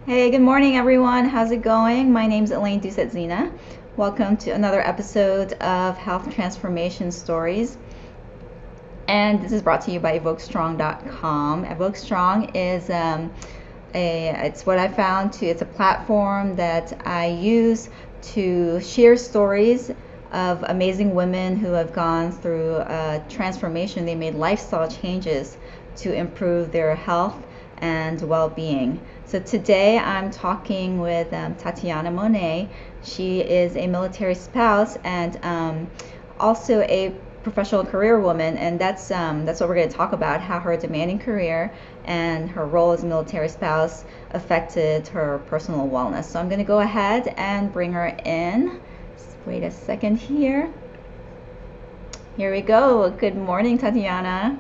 Hey, good morning, everyone. How's it going? My name's Elaine Doucette-Zena. Welcome to another episode of Health Transformation Stories. And this is brought to you by EvokeStrong.com. EvokeStrong is it's what I found to, it's a platform that I use to share stories of amazing women who have gone through a transformation. They made lifestyle changes to improve their health and well-being. So today I'm talking with Tatiana Mone. She is a military spouse and also a professional career woman, and that's what we're going to talk about: how her demanding career and her role as a military spouse affected her personal wellness. So I'm going to go ahead and bring her in. Just wait a second here. Here we go. Good morning, Tatiana.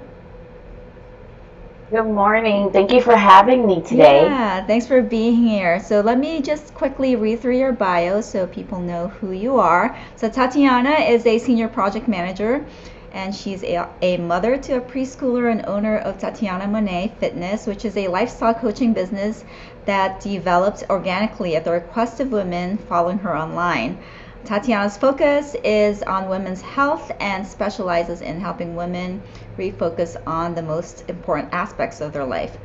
Good morning. Thank you for having me today. Yeah, thanks for being here. So let me just quickly read through your bio so people know who you are. So Tatiana is a senior project manager, and she's a mother to a preschooler and owner of Tatiana Mone Fitness, which is a lifestyle coaching business that developed organically at the request of women following her online. Tatiana's focus is on women's health and specializes in helping women refocus on the most important aspects of their life.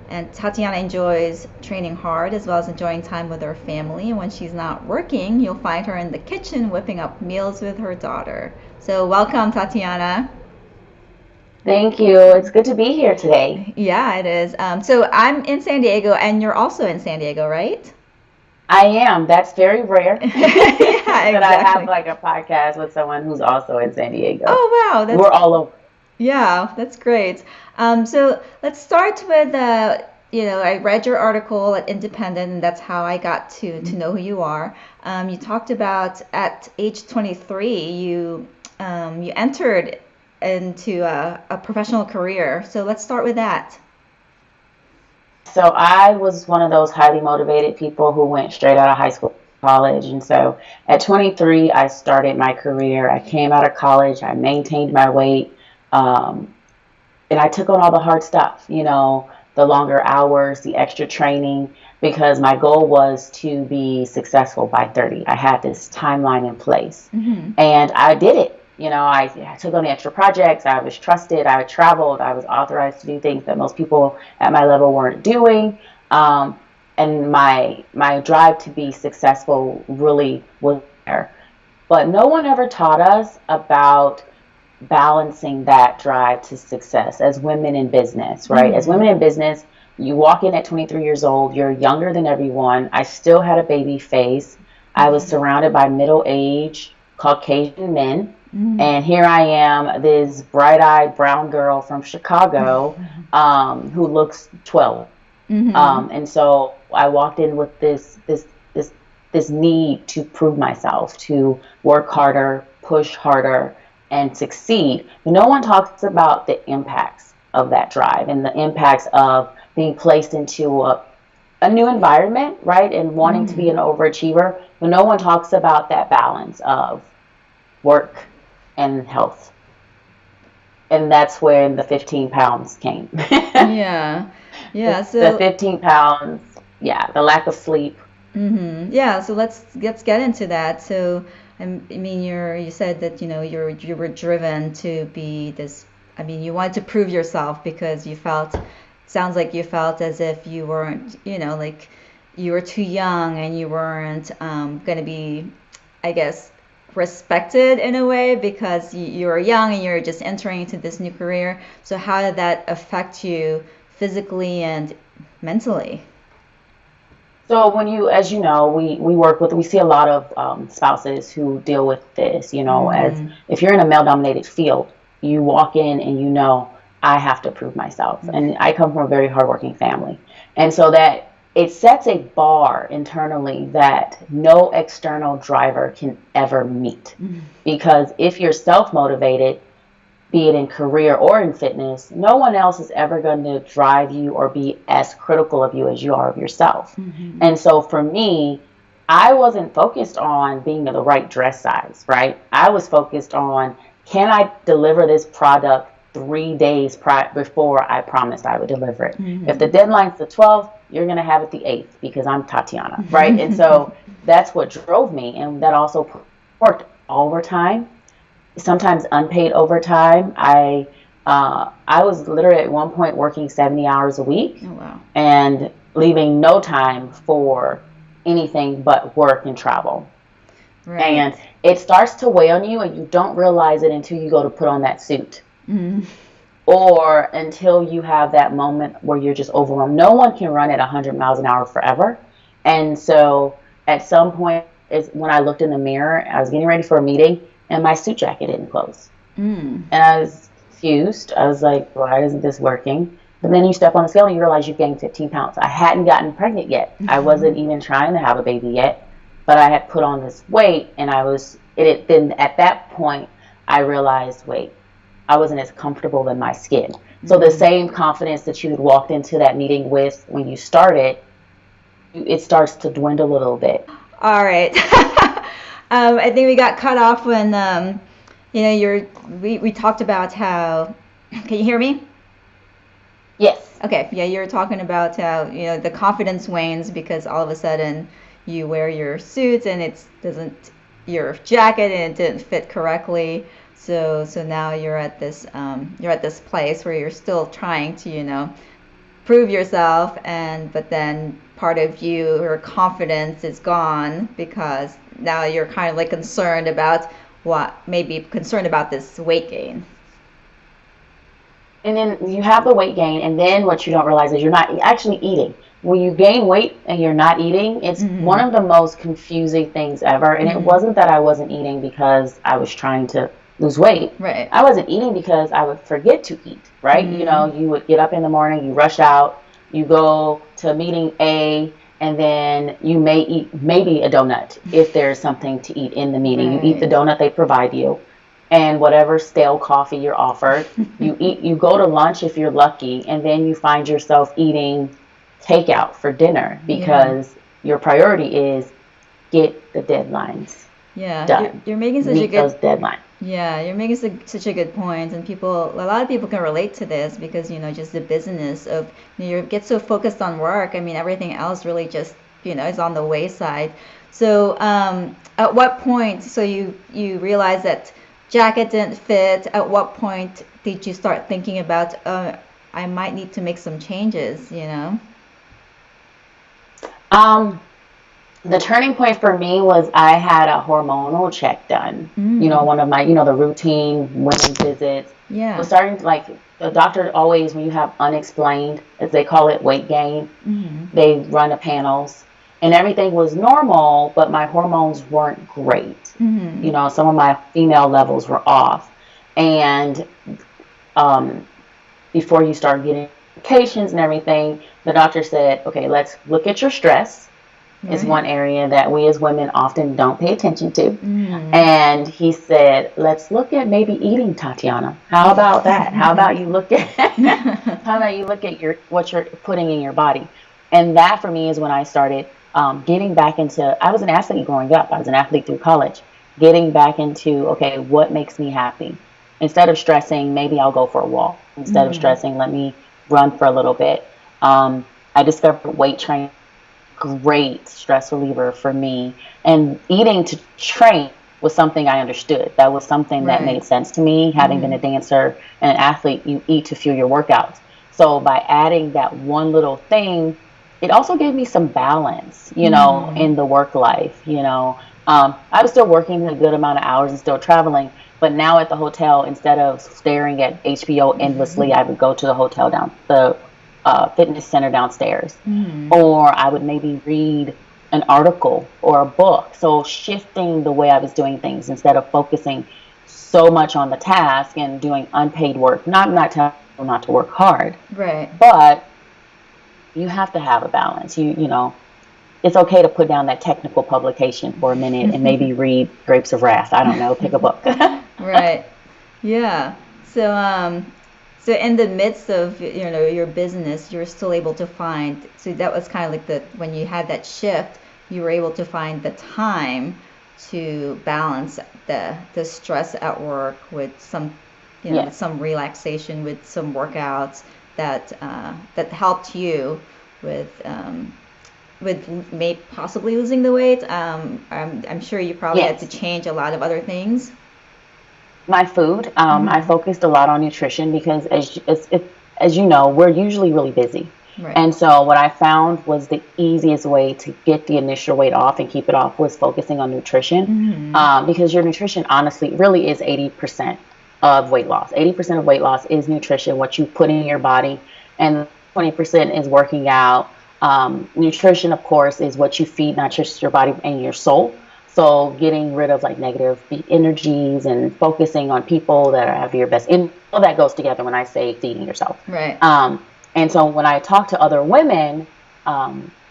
And Tatiana enjoys training hard as well as enjoying time with her family. And when she's not working, you'll find her in the kitchen whipping up meals with her daughter. So, welcome, Tatiana. Thank you. It's good to be here today. Yeah, it is. So, I'm in San Diego, and you're also in San Diego, right? I am. That's very rare Yeah, that I have exactly. like a podcast with someone who's also in San Diego. Oh, wow. We're all over. Yeah, that's great. So let's start with, I read your article at Independent, and that's how I got to know who you are. You talked about at age 23, you entered into a professional career. So let's start with that. So I was one of those highly motivated people who went straight out of high school, college. And so at 23, I started my career. I came out of college. I maintained my weight. Um, and I took on all the hard stuff, the longer hours, the extra training, because my goal was to be successful by 30. I had this timeline in place Hmm. and I did it. I took on the extra projects. I was trusted. I traveled. I was authorized to do things that most people at my level weren't doing. Um, and my drive to be successful really was there. But no one ever taught us about balancing that drive to success as women in business, right? As Hmm. women in business, you walk in at 23 years old, you're younger than everyone. I still had a baby face. I was Hmm. surrounded by middle aged Caucasian men. Hmm. And here I am, this bright eyed brown girl from Chicago who looks 12. Hmm. And so I walked in with this need to prove myself, to work harder, push harder, and succeed. But no one talks about the impacts of that drive and the impacts of being placed into a new environment, right? And wanting to be Hmm. an overachiever. But no one talks about that balance of work and health. And that's where the 15 pounds came. Yeah. Yeah. The So 15 pounds, yeah, the lack of sleep. Yeah, so let's get into that. So, I mean, you said that you were driven to be this. I mean, you wanted to prove yourself because you felt. Sounds like you felt as if you weren't, like you were too young and you weren't going to be, I guess, respected in a way because you were young and you're just entering into this new career. So, how did that affect you physically and mentally? So when as you know, we see a lot of spouses who deal with this, as Mm-hmm. if you're in a male dominated field, you walk in and I have to prove myself. And I come from a very hardworking family. And so that it sets a bar internally that no external driver can ever meet. Because if you're self motivated, be it in career or in fitness, no one else is ever going to drive you or be as critical of you as you are of yourself. Mm-hmm. And so for me, I wasn't focused on being the right dress size, right? I was focused on, can I deliver this product 3 days before I promised I would deliver it. Mm-hmm. If the deadline's the 12th, you're going to have it the 8th because I'm Tatiana, right? And so that's what drove me. And that also worked overtime, sometimes unpaid overtime. I was literally at one point working 70 hours a week. Oh, wow. And leaving no time for anything but work and travel. Right. And it starts to weigh on you, and you don't realize it until you go to put on that suit. Mm-hmm. Or until you have that moment where you're just overwhelmed. No one can run at 100 miles an hour forever. And so at some point, is when I looked in the mirror, I was getting ready for a meeting, and my suit jacket didn't close. Mm. And I was confused. I was like, why isn't this working? But then you step on the scale and you realize you've gained 15 pounds. I hadn't gotten pregnant yet. Mm-hmm. I wasn't even trying to have a baby yet. But I had put on this weight, and then at that point, I realized, wait, I wasn't as comfortable in my skin. Mm-hmm. So the same confidence that you had walked into that meeting with when you started, it starts to dwindle a little bit. All right. I think we got cut off when, we talked about how, can you hear me? Yes. Okay. Yeah, you were talking about how, the confidence wanes because all of a sudden you wear your suit and your jacket and it didn't fit correctly. So now you're at this place where you're still trying to, prove yourself, but then part of your confidence is gone because now you're kind of like concerned about this weight gain. And then you have the weight gain, and then what you don't realize is you're not actually eating. When you gain weight and you're not eating, it's mm-hmm. one of the most confusing things ever. And mm-hmm. it wasn't that I wasn't eating because I was trying to lose weight. Right. I wasn't eating because I would forget to eat, right? Mm-hmm. You would get up in the morning, you rush out, you go to meeting A, and then you may eat maybe a donut if there's something to eat in the meeting. Right. You eat the donut they provide you, and whatever stale coffee you're offered. You go to lunch if you're lucky, and then you find yourself eating takeout for dinner because your priority is get the deadlines done. You're making such Meet those deadlines. Yeah, you're making such a good point, and a lot of people can relate to this because just the business of you get so focused on work. I mean, everything else really just is on the wayside. So at what point? So you realize that jacket didn't fit. At what point did you start thinking about I might need to make some changes? The turning point for me was I had a hormonal check done. One of my, the routine women's visits. Yeah. I was starting to, the doctor always, when you have unexplained, as they call it, weight gain, they run the panels. And everything was normal, but my hormones weren't great. Some of my female levels were off. And before you start getting medications and everything, the doctor said, okay, let's look at your stress. Is one area that we as women often don't pay attention to. And he said, let's look at maybe eating, Tatiana. How about that? How about you look at what you're putting in your body? And that for me is when I started getting back into, I was an athlete growing up. I was an athlete through college. Getting back into, okay, what makes me happy? Instead of stressing, maybe I'll go for a walk. Instead of stressing, let me run for a little bit. I discovered weight training. Great stress reliever for me, and eating to train was something I understood. That was something that made sense to me. Having been a dancer and an athlete, you eat to fuel your workouts. So by adding that one little thing, it also gave me some balance, in the work life. I was still working a good amount of hours and still traveling, but now at the hotel, instead of staring at HBO endlessly, I would go to the hotel fitness center downstairs, or I would maybe read an article or a book. So shifting the way I was doing things instead of focusing so much on the task and doing unpaid work. Not telling people not to work hard, right? But you have to have a balance. It's okay to put down that technical publication for a minute and maybe read Grapes of Wrath. I don't know, pick a book. Right. Yeah. So in the midst of your business, you're still able to find. So that was kind of like when you had that shift, you were able to find the time to balance the stress at work with some you know, with some relaxation, with some workouts that that helped you with maybe possibly losing the weight. I'm sure you probably had to change a lot of other things. My food. I focused a lot on nutrition because, as you know, we're usually really busy. Right. And so what I found was the easiest way to get the initial weight off and keep it off was focusing on nutrition. Because your nutrition, honestly, really is 80% of weight loss. 80% of weight loss is nutrition, what you put in your body, and 20% is working out. Nutrition, of course, is what you feed, not just your body and your soul. So getting rid of like negative energies and focusing on people that have your best, all that goes together when I say feeding yourself. Right. And so when I talk to other women,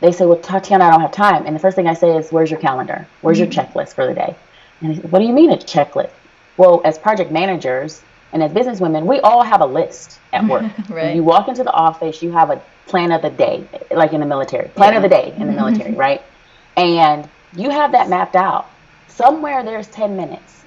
they say, well, Tatiana, I don't have time. And the first thing I say is, where's your calendar? Where's your checklist for the day? And they say, what do you mean a checklist? Well, as project managers and as business women, we all have a list at work. Right. You walk into the office, you have a plan of the day, like in the military, plan of the day in the military, right? And you have that mapped out. Somewhere there's 10 minutes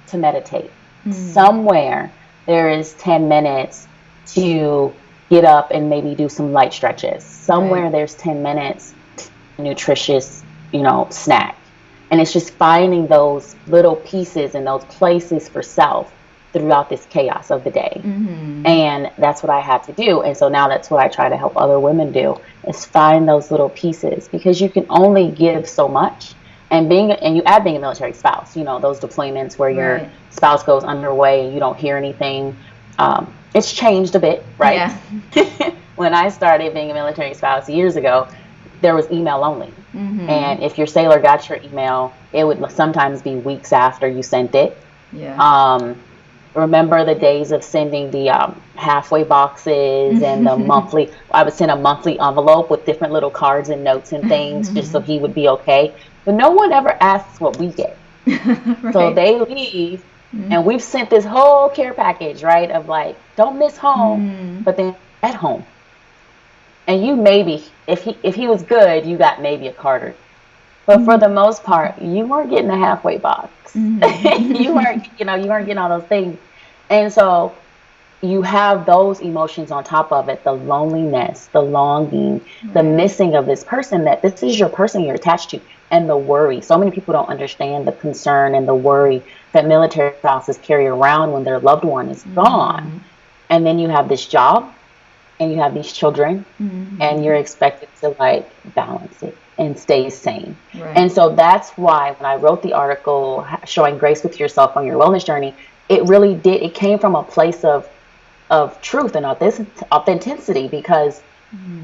to meditate. Somewhere there is 10 minutes to get up and maybe do some light stretches. Somewhere there's 10 minutes to nutritious, snack. And it's just finding those little pieces and those places for self throughout this chaos of the day. And that's what I had to do. And so now that's what I try to help other women do, is find those little pieces, because you can only give so much. And you add being a military spouse, those deployments where your spouse goes underway and you don't hear anything. It's changed a bit, right? Yeah. When I started being a military spouse years ago, there was email only. And if your sailor got your email, it would sometimes be weeks after you sent it. Yeah. Remember the days of sending the halfway boxes and the monthly. I would send a monthly envelope with different little cards and notes and things just so he would be okay. But no one ever asks what we get. Right. So they leave, and we've sent this whole care package, right, of like, don't miss home, but then at home. And you maybe, if he was good, you got maybe a card or two. But for the most part, you weren't getting a halfway box. you weren't getting all those things. And so you have those emotions on top of it, the loneliness, the longing, the missing of this person, that this is your person you're attached to, and the worry. So many people don't understand the concern and the worry that military spouses carry around when their loved one is gone. And then you have this job and you have these children and you're expected to like balance it and stay sane. Right. And so that's why when I wrote the article, Showing Grace with Yourself on Your Wellness Journey, it came from a place of truth and authenticity, because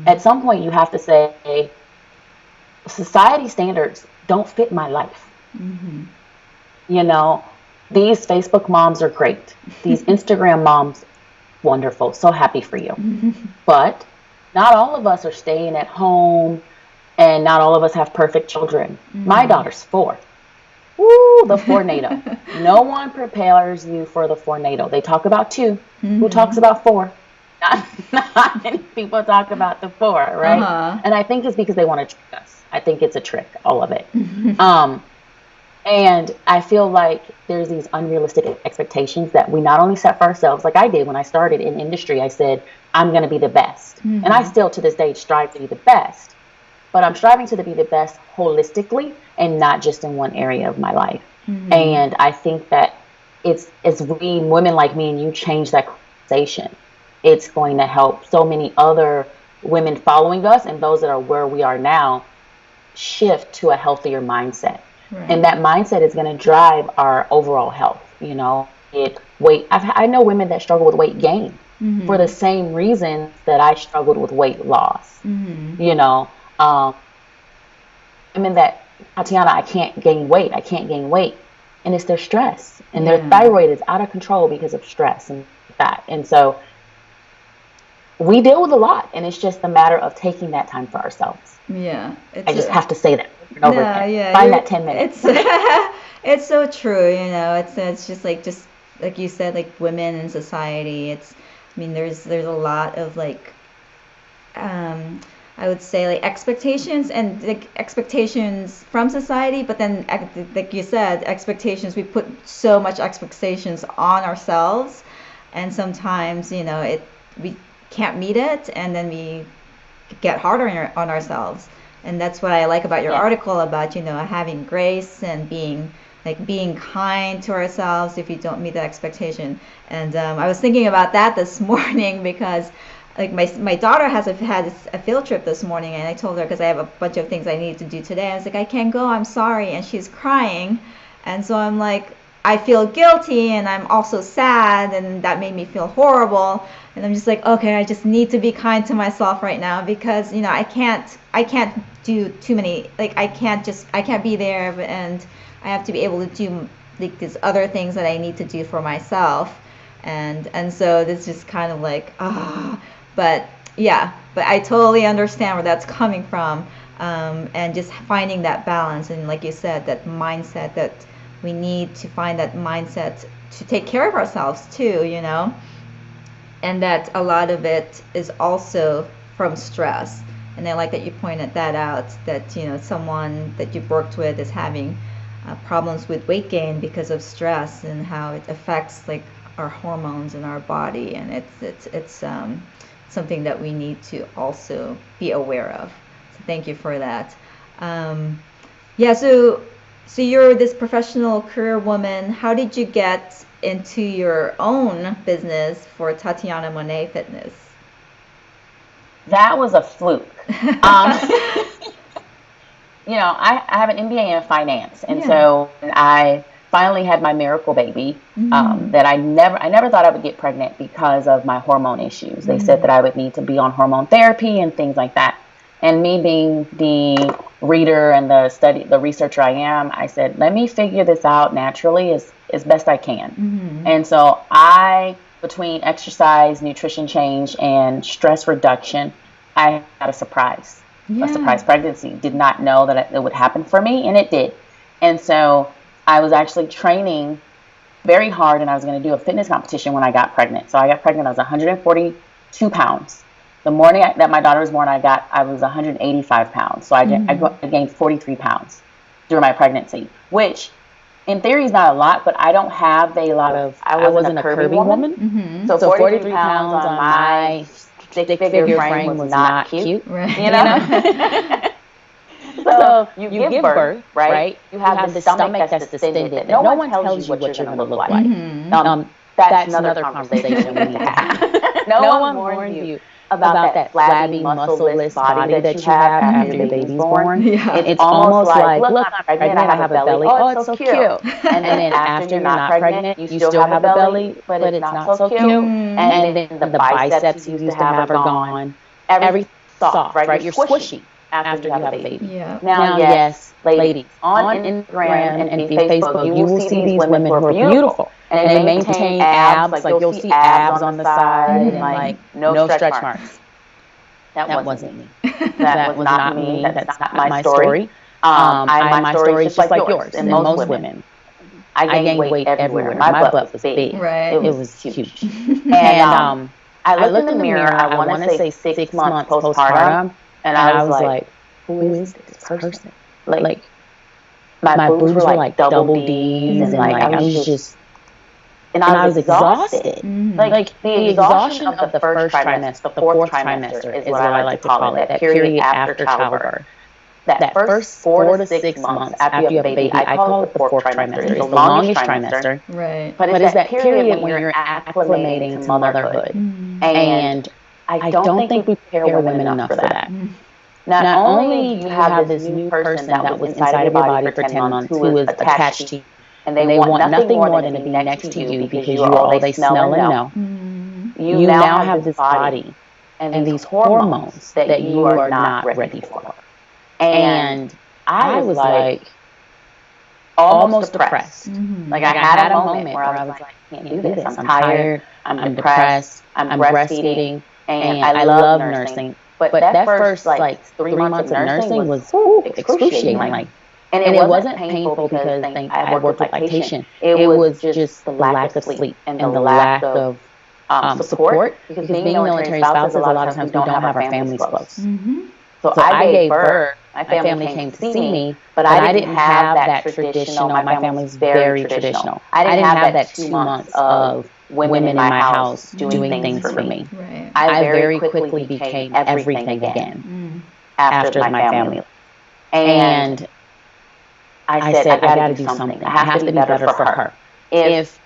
at some point you have to say, society standards don't fit my life. These Facebook moms are great. These Instagram moms, wonderful. So happy for you. But not all of us are staying at home, and not all of us have perfect children. My daughter's 4. Woo, the tornado. No one prepares you for the tornado. They talk about 2. Who talks about 4? Not many people talk about the 4, right? And I think it's because they want to trick us. I think it's a trick, all of it. And I feel like there's these unrealistic expectations that we not only set for ourselves, like I did when I started in industry. I said, I'm going to be the best. And I still to this day strive to be the best. But I'm striving to be the best holistically and not just in one area of my life. And I think that it's we women like me and you change that conversation, it's going to help so many other women following us and those that are where we are now shift to a healthier mindset. Right. And that mindset is going to drive our overall health. I know women that struggle with weight gain for the same reason that I struggled with weight loss. Women that, Tatiana, I can't gain weight. And it's their stress. And their thyroid is out of control because of stress and that. And so we deal with a lot. And it's just a matter of taking that time for ourselves. Yeah. I just have to say that over again. Yeah, find that 10 minutes. It's so true. It's just like you said, like women in society. There's a lot of like, I would say like expectations and like expectations from society, but then like you said, expectations, we put so much expectations on ourselves and sometimes, we can't meet it, and then we get harder on ourselves. And that's what I like about your article about, having grace and being kind to ourselves if you don't meet that expectation. And I was thinking about that this morning because like my daughter had a field trip this morning, and I told her, because I have a bunch of things I need to do today, I was like, I can't go, I'm sorry, and she's crying. And so I'm like, I feel guilty, and I'm also sad, and that made me feel horrible. And I'm just like, okay, I just need to be kind to myself right now, because I can't do too many, like I can't be there, and I have to be able to do like these other things that I need to do for myself. And so this just kind of like but I totally understand where that's coming from, and just finding that balance, and like you said, that mindset, that we need to find that mindset to take care of ourselves too, and that a lot of it is also from stress. And I like that you pointed that out, that someone that you've worked with is having problems with weight gain because of stress, and how it affects like our hormones in our body, and it's something that we need to also be aware of. So thank you for that. So you're this professional career woman. How did you get into your own business for Tatiana Mone Fitness? That was a fluke. I have an MBA in finance, and so I finally had my miracle baby. That I never thought I would get pregnant because of my hormone issues. They said that I would need to be on hormone therapy and things like that. And me being the reader and the researcher I am, I said, let me figure this out naturally as best I can. And so between exercise, nutrition change, and stress reduction, I had a surprise pregnancy. Did not know that it would happen for me, and it did. And so I was actually training very hard, and I was going to do a fitness competition when I got pregnant. So I got pregnant, I was 142 pounds. The morning that my daughter was born, I was 185 pounds. So I gained 43 pounds during my pregnancy, which in theory is not a lot, but I don't have a lot of, I wasn't a curvy woman. So 43 pounds on my stick figure frame was not cute. Right. So you give birth, right? You have the stomach that's distended, that no one tells you what you're going to look like. That's another conversation we need to have. No one warns you about that flabby, muscle-less body that you have after your baby's born. It's almost like, look, I'm pregnant, I have a belly. Oh, it's so cute. And then after you're not pregnant, you still have a belly, but it's not so cute. And then the biceps you used to have are gone. Everything's soft, right? You're squishy after you have a baby. Now, yes, ladies, on Instagram and Facebook, you will see these women who are beautiful. And they maintain abs, like you'll see abs on the side, and like no stretch marks. That wasn't me. That was not me. That's not my story. My story is just like yours and most women. I gained weight everywhere. My butt was big. Right. It was huge. And I looked in the mirror, I want to say 6 months postpartum, and I was like, who is this person? Like my boobs were like double D's, and like I was just... And I was exhausted. Like the exhaustion of the first trimester, the fourth trimester is what I like to call it, that period after childbirth. That first 4 to 6 months after you have a baby, I call it the fourth trimester. It's the longest trimester. Right. But it's that period when you're acclimating to motherhood. And I don't think we prepare women enough for that. Not only do you have this new person that was inside of your body for 10 months who is attached to you, and they want nothing more than to be next to you because you are all they smell and know. You now have this body and these hormones that you are not ready for. And I was like almost depressed. Like I had a moment where I was like, I can't do this. I'm tired. I'm depressed. I'm breastfeeding. And I love nursing. But that first like 3 months of nursing was excruciating. And it wasn't painful because I worked with lactation. It was just the lack of sleep and the lack of support. Because being military spouses, a lot of times we don't have our families close. So I gave birth. My family came to see me, but I didn't have that traditional. My family's very traditional. I didn't have that 2 months of women in my house doing things for me. Right. I very quickly became everything again after my family. And I said, I got to do something. I have to be better for her. If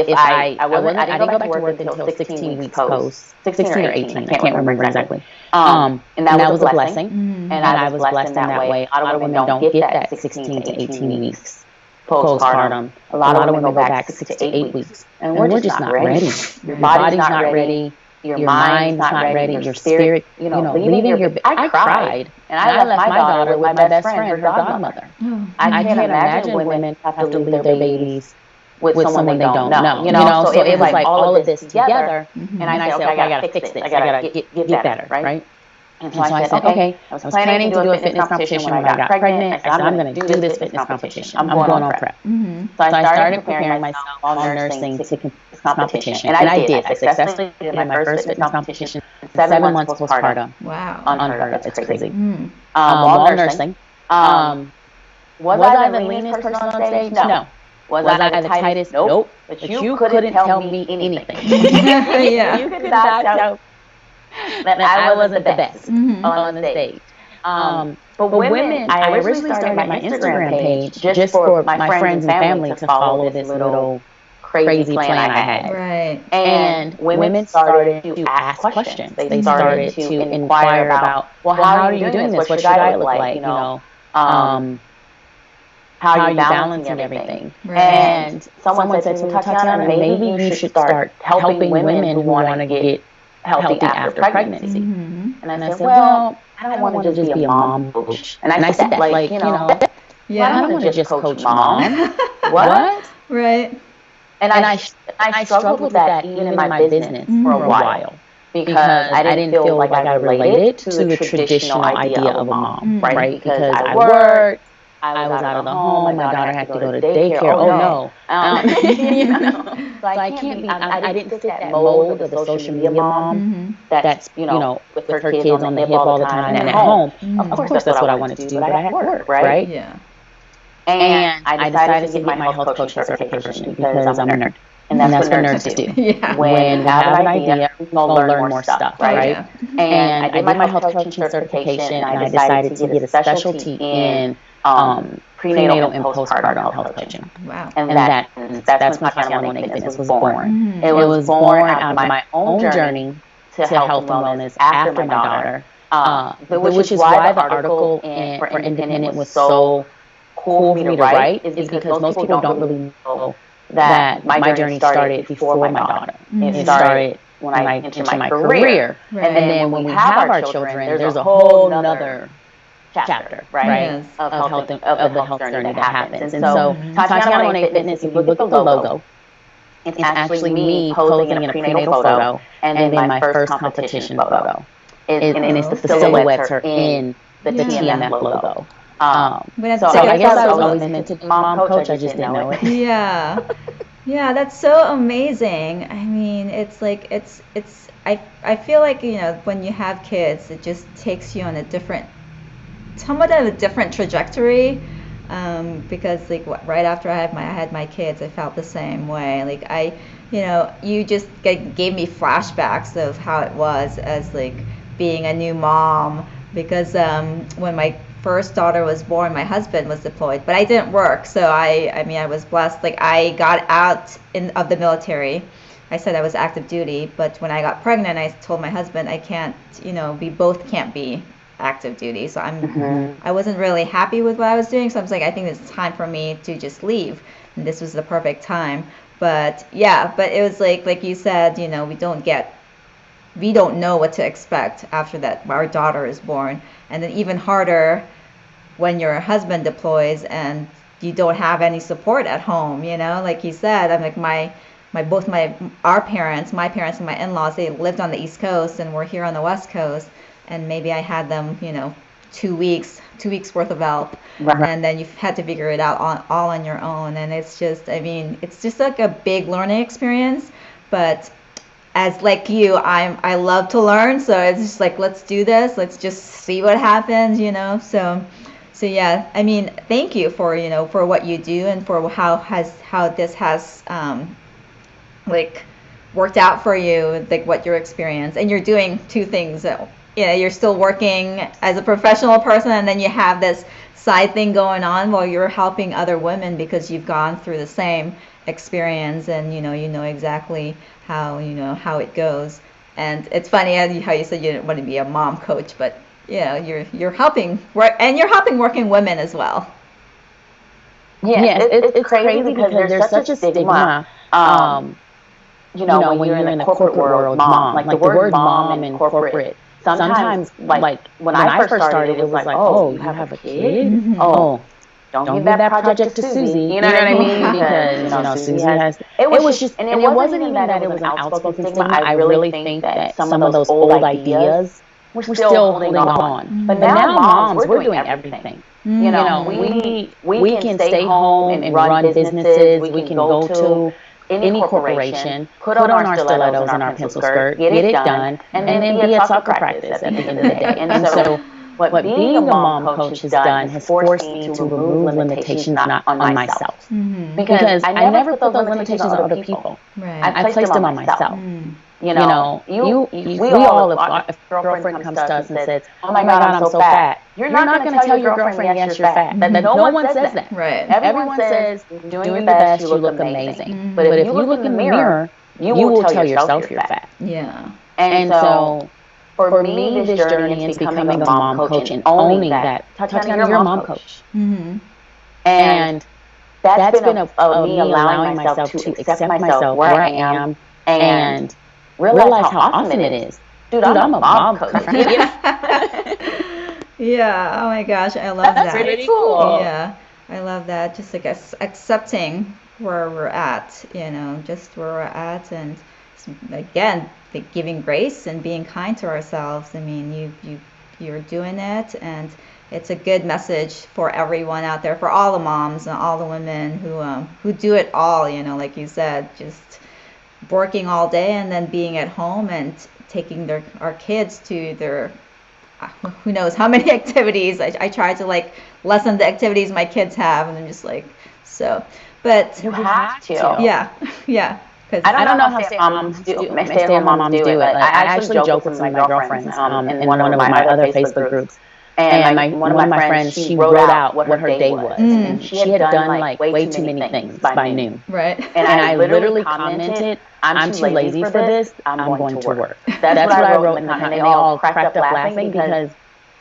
I didn't go back to work until 16 weeks post, 16 or 18, I can't remember exactly. And that was a blessing. And I was blessed in that way. A lot of women don't get that 16 to 18 weeks postpartum. A lot of women go back 6 to 8 weeks. And we're just not ready. Your body's not ready. Your mind's not ready. Your spirit, leaving your... I cried. And I left my daughter with my best friend, her godmother. I can't imagine women have to leave their babies with someone they don't know. So it was like all of this together. And I said, okay, I got to fix this. I got to get better, right? And so I said, okay, I was planning to do a fitness competition when I got pregnant. I said, I'm going to do this fitness competition. I'm going on prep. So I started preparing myself while nursing to this competition. And I did. I successfully did my first fitness competition 7 months postpartum. Wow. Unheard of. It's crazy. While nursing. Was I the leanest person on stage? No. Was I the tightest? Nope. But you couldn't tell me anything. Yeah. You could not tell that I wasn't the best on the stage. But women, I originally started my Instagram page just for my friends and family to follow this little crazy plan I had. Right. And women started to ask questions. They started to inquire about, well, how are you doing this? What should I look like? How are you balancing everything? Right. And someone said to me, Tatiana, maybe you should start helping women who want to get healthy after pregnancy. And I said, well, I don't want to just be a mom coach. And I said that, like, yeah, I don't want to just coach mom. What? Right. And I struggled with that even in my business for a while. Because I didn't feel like I related to the traditional idea of a mom, right? Because I worked, I was out of the home, my daughter had to go to daycare. Oh no. So I can't be, I didn't fit that mold of the social media mom that's, with her kids on the hip all the time and at home. Of course, that's what I wanted to do, but I had work, right? Yeah. And I decided to get my health coaching certification because I'm a nerd. And that's what nerds do. Yeah. When you have an idea, you're going to learn more stuff, right? Yeah. And I did my health coaching certification, and I decided to get a specialty in prenatal and postpartum health coaching. Wow. And that's when Tatiana Mone Fitness was born. It was born out of my own journey to health and wellness after my daughter, which is why the article for Independent was so cool for me to write, is because most people don't really know that my journey started before my daughter. It started when I entered my career. Right. And then when we have our children, there's a whole nother chapter, right, Yes. of the health journey that happens. And so Tatiana Mone Fitness, if you look at the logo, it's actually me posing in a prenatal photo and then my first competition photo. And it's the silhouettes are in the TMF logo. So I guess I was always meant to be a mom coach. I just didn't know it. Yeah. Yeah, that's so amazing. I mean, it's like I feel like, when you have kids, it just takes you on somewhat of a different trajectory. Because right after I had my kids, I felt the same way. Like you just gave me flashbacks of how it was as being a new mom, because when my first daughter was born, my husband was deployed, but I didn't work, so I was blessed. I got out of the military. I said I was active duty, but when I got pregnant, I told my husband I can't, we both can't be active duty. So I wasn't really happy with what I was doing, so I was like, I think it's time for me to just leave, and this was the perfect time. But it was like you said, we don't know what to expect after that our daughter is born. And then even harder when your husband deploys and you don't have any support at home, like you said. I'm like our parents, my parents and my in-laws, they lived on the East Coast and we're here on the West Coast, and maybe I had them 2 weeks worth of help, Right. and then you've had to figure it out all on your own. And it's just like a big learning experience. But as like you, I love to learn, so it's just like, let's do this, let's just see what happens, so yeah, I mean, thank you for for what you do and for how this has worked out for you, like what your experience, and you're doing two things. You're still working as a professional person, and then you have this side thing going on while you're helping other women because you've gone through the same experience, and you know exactly how it goes. And it's funny how you said you didn't want to be a mom coach, but you're helping work, and you're helping working women as well. Yeah, it's crazy because there's such a stigma. When you're in the corporate world, mom, like the word mom in corporate, sometimes, like when I first started, it was like, oh, you have a kid? Mm-hmm. Oh, don't give that project to Susie. You know what I mean? Because, Susie has, it was just, and it wasn't even that it was an outspoken stigma. I really think that some of those old ideas, we're still holding on. Mm-hmm. But now moms, we're doing everything. Mm-hmm. We can stay home and run businesses. We can go to any corporation, put on our stilettos and our pencil skirt, get it done, and then be at soccer practice at the end of the day. And so what being a mom coach has done has forced me to remove limitations on myself. Mm-hmm. Because I never put those limitations on other people. Right. I placed them on myself. Mm. We all, if a girlfriend comes to us and says, oh my God, I'm so fat, you're not going to tell your girlfriend, yes, you're fat. Mm-hmm. No one says that. Right. Everyone says, you're doing your best, you look amazing. Mm-hmm. But if you look in the mirror, you will tell yourself you're fat. Yeah. And so for me, this journey is becoming a mom coach and owning that, Tatiana, you're a mom coach. Mm-hmm. And that's been me allowing myself to accept myself where I am and realize how awesome it is. Dude, I'm a mom coach. Yeah. Oh my gosh, I love that. That's pretty cool. Yeah, I love that. Just like accepting where we're at, just where we're at, and again, like giving grace and being kind to ourselves. I mean, you're doing it, and it's a good message for everyone out there, for all the moms and all the women who do it all. Like you said, just working all day and then being at home and taking our kids to their who knows how many activities. I try to like lessen the activities my kids have, and I'm just like, so, but you have to. Yeah. Because I don't know how stay-at-home moms do it. Like, I actually joke with some of my girlfriends in one of my other Facebook groups. And one of my friends, she wrote out what her day was. And she had done like way too many things by noon. Right. And I literally commented, I'm too lazy for this, I'm going to work. That's what I wrote in the comment. And they all cracked up laughing because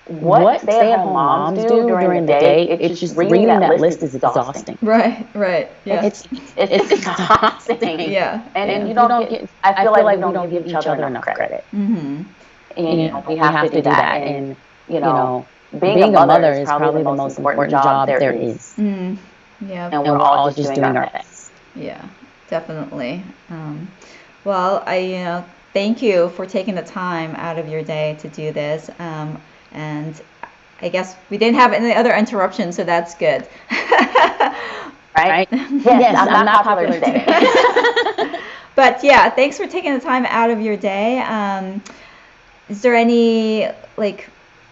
what stay-at-home moms do during the day, it's just reading that list is exhausting. Right. Yeah. It's exhausting. Yeah. And you don't get, I feel like we don't give each other enough credit. Mm-hmm. And we have to do that. And being a mother is probably the most important job there is. Mm, yeah. And we're all just doing our best. Yeah, definitely. Well, I thank you for taking the time out of your day to do this. And I guess we didn't have any other interruptions, so that's good. Right? Yes, I'm not popular today. But yeah, thanks for taking the time out of your day. Is there any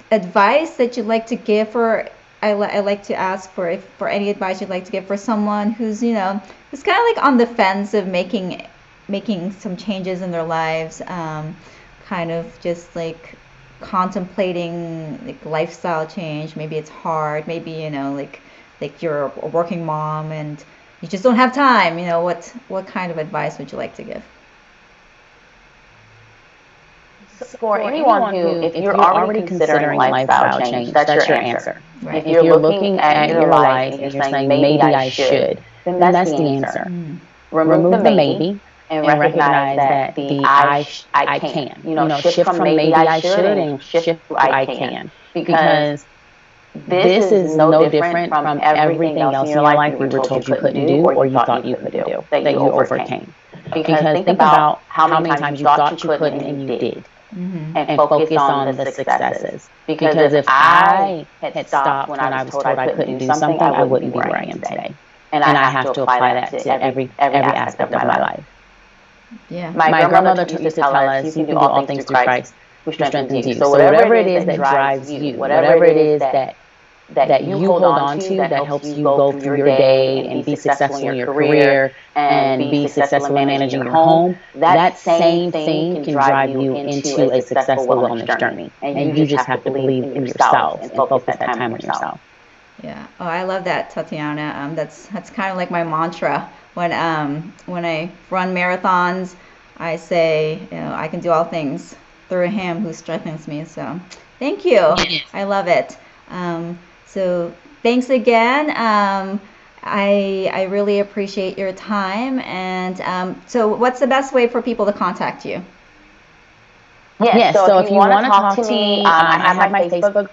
advice that you'd like to give for? I like to ask for any advice you'd like to give for someone who's who's kind of like on the fence of making some changes in their lives, kind of just like contemplating like lifestyle change. Maybe it's hard. Maybe like you're a working mom and you just don't have time. What kind of advice would you like to give? For anyone who, if you're already considering lifestyle change, that's your answer. Right. If you're looking at your life and you're saying, maybe I should, then that's the answer. Mm. Remove the maybe and recognize that the I can. Shift from maybe I should and shift to I can. Because this is no different from everything else in your life you were told you couldn't do or you thought you could do, that you overcame. Because think about how many times you thought you couldn't and you did. Mm-hmm. And focus on the successes. Because if I had stopped when I was told I couldn't do something, I wouldn't be where I am today. And I have to apply that to every aspect of my life. Yeah. My grandmother used to tell us, you can do all things through Christ who strengthens you. So whatever it is that drives you, whatever it is that that you hold on to that helps you go through your day and be successful in your career and be successful in managing your home, that same thing can drive you into a successful wellness journey. And you just have to believe in yourself and focus that time on yourself. Yeah. Oh, I love that, Tatiana. That's kind of like my mantra when I run marathons. I say, I can do all things through Him who strengthens me. So, thank you. I love it. So, thanks again. I really appreciate your time. And so, what's the best way for people to contact you? Yes, so if you want to talk to me, I have my Facebook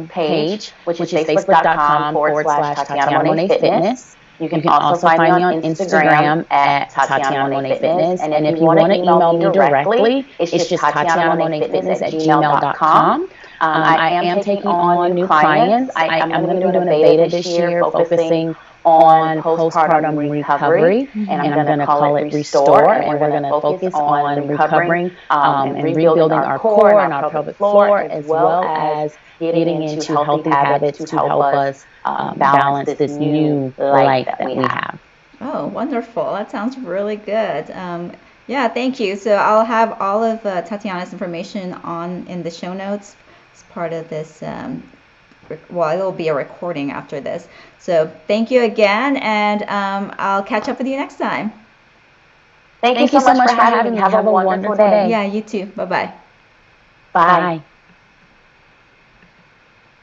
page, which is facebook.com/Tatiana Mone Fitness. You can also find me on Instagram at Tatiana Mone Fitness. And if you want to email me directly, it's just tatianamonefitness@gmail.com. I am taking on new clients. I'm going to be doing a beta this year focusing on postpartum recovery, and I'm going to call it Restore, and we're going to focus on recovering and rebuilding our core and our pelvic floor, as well as getting into healthy habits to help us balance this new life that we have. Oh, wonderful. That sounds really good. Yeah, thank you. So I'll have all of Tatiana's information in the show notes as part of this. Well, it'll be a recording after this. So thank you again, and I'll catch up with you next time. Thank you so much for having me. Have a wonderful day. Yeah, you too. Bye-bye. Bye.